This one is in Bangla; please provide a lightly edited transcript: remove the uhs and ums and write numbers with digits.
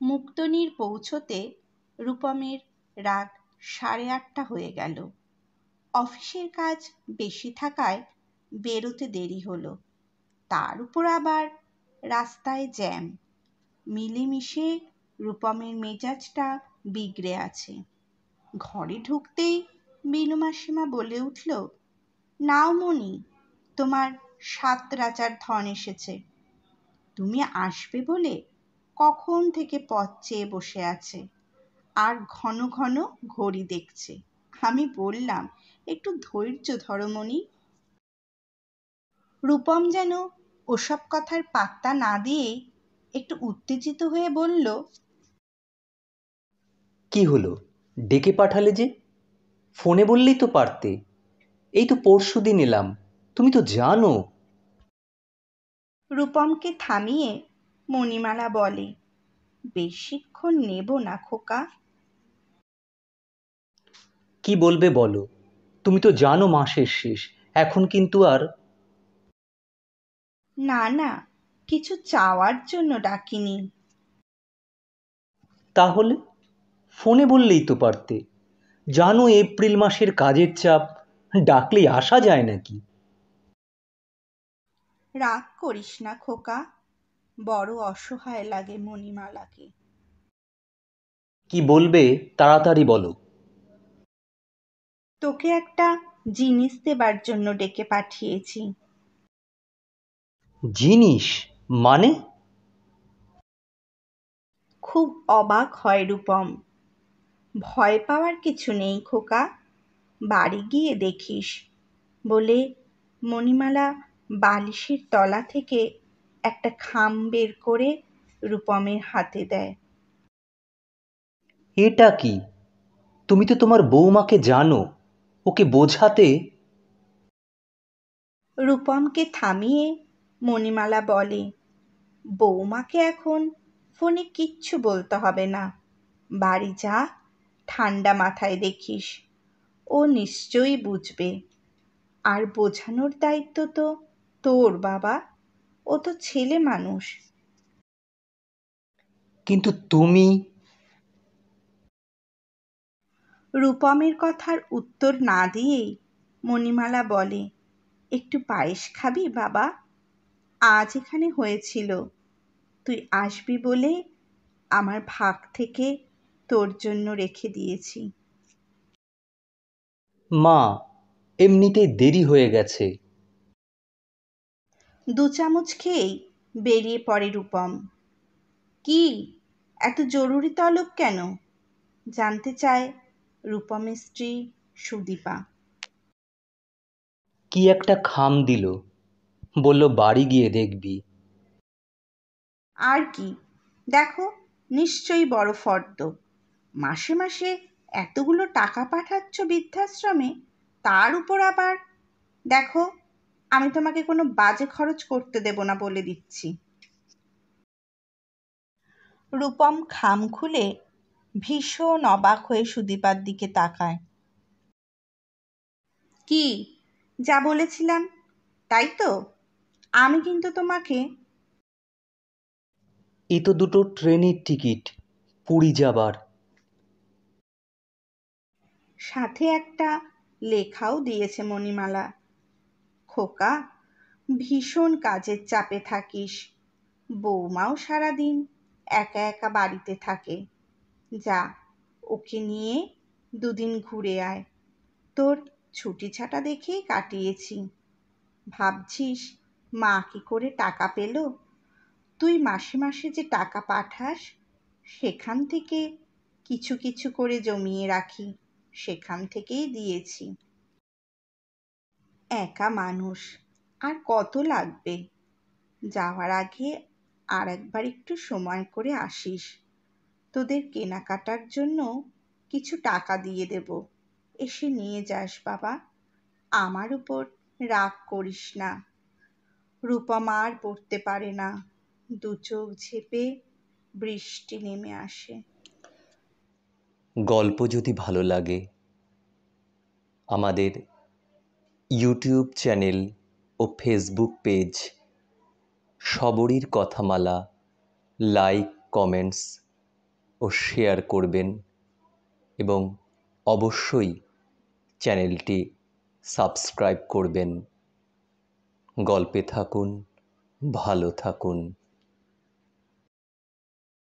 মুক্তনীর পৌঁছতে রূপমের রাত 8:30 হয়ে গেল। অফিসের কাজ বেশি থাকায় বেরোতে দেরি হলো। তার উপর আবার রাস্তায় জ্যাম। মিলেমিশে রূপমের মেজাজটা বিগড়ে আছে। ঘরে ঢুকতেই বিনু মাসিমা বলে উঠল, নাও মণি, তোমার 7 রাজার ধন এসেছে। তুমি আসবে বলে কখন থেকে পথ চেয়ে বসে আছে, আর ঘন ঘন ঘড়ি দেখছে। আমি বললাম, একটু ধৈর্য ধরো মণি। রূপম যেন ওসব কথার পাত্তা না দিয়েই একটু উত্তেজিত হয়ে বলল, কি হলো, ডেকে পাঠালে যে? ফোনে বললেই তো পারতে। এই তো পরশুদিন এলাম, তুমি তো জানো। রূপমকে থামিয়ে মণিমালা বলে, বেশিক্ষণ নেব না খোকা। কি বলবে বলো, তুমি তো জানো মাসের শেষ, এখন কিন্তু আর। না না, কিছু চাওয়ার জন্য ডাকিনি। তাহলে ফোনে বললেই তো পারতে। জানো এপ্রিল মাসের কাজের চাপ, ডাকলেই আসা যায় নাকি? রাগ করিস না খোকা, বড় অসহায় লাগে মণিমালাকে। কি বলবে তাড়াতাড়ি বলো। তোকে একটা জিনিস দেবার জন্য ডেকে পাঠিয়েছি। জিনিস মানে? খুব অবাক হয় রূপম। ভয় পাওয়ার কিছু নেই খোকা, বাড়ি গিয়ে দেখিস, বলে মণিমালা বালিশের তলা থেকে একটা খাম বের করে রূপমের হাতে দেয়। এটা কি? তুমি তো তোমার বৌমাকে জানো, ওকে বোঝাতে। রূপমকে থামিয়ে মণিমালা বলে, বৌমাকে এখন ফোনে কিচ্ছু বলতে হবে না। বাড়ি যা, ঠান্ডা মাথায় দেখিস, ও নিশ্চয়ই বুঝবে। আর বোঝানোর দায়িত্ব তো তোর বাবা, ও তো ছেলে মানুষ। কিন্তু তুমি। রূপমের কথার উত্তর না দিয়েই মণিমালা বলে, একটু পায়েস খাবি বাবা? আজ এখানে হয়েছিল, তুই আসবি বলে আমার ভাগ থেকে তোর জন্য রেখে দিয়েছি। মা, এমনিতেই দেরি হয়ে গেছে। 2 চামচ খেয়েই বেরিয়ে পড়ে রূপম। কি, এত জরুরি তলব কেন? জানতে চায় রূপমের স্ত্রী সুদীপা। কি একটা খাম দিল, বলল বাড়ি গিয়ে দেখবি। আর কি, দেখো নিশ্চয়ই বড় ফর্দ। মাসে মাসে এতগুলো টাকা পাঠাচ্ছ বৃদ্ধাশ্রমে, তার উপর আবার। দেখো, আমি তোমাকে কোনো বাজে খরচ করতে দেব না বলে দিচ্ছি। রূপম খাম খুলে ভীষণ অবাক হয়ে সুদীপার দিকে তাকায়। কি, যা বলেছিলাম তাই তো? আমি কিন্তু তোমাকে। এ তো দুটো ট্রেনের টিকিট, পুরী যাবার। সাথে একটা লেখাও দিয়েছে মণিমালা, খোকা, ভীষণ কাজের চাপে থাকিস, বৌমাও সারাদিন একা একা বাড়িতে থাকে, যা ওকে নিয়ে 2 দিন ঘুরে আয়। তোর ছুটি ছাটা দেখেই কাটিয়েছি। ভাবছিস মা কি করে টাকা পেল? তুই মাসে মাসে যে টাকা পাঠাস, সেখান থেকে কিছু কিছু করে জমিয়ে রাখি, সেখান থেকেই দিয়েছি। একা মানুষ, আর কত লাগবে? যাওয়ার আগে আর একবার একটু সময় করে আসিস, তোদের কেনাকাটার জন্য কিছু টাকা দিয়ে দেব, এসে নিয়ে যাস বাবা। আমার উপর রাগ করিস না। রূপম আর পড়তে পারে না, 2 চোখ ঝেঁপে বৃষ্টি নেমে আসে। গল্প যদি ভালো লাগে, আমাদের ইউটিউব চ্যানেল ও ফেসবুক পেজ সবরীর কথামালা লাইক, কমেন্টস ও শেয়ার করবেন এবং অবশ্যই চ্যানেলটি সাবস্ক্রাইব করবেন। গল্পে থাকুন, ভালো থাকুন।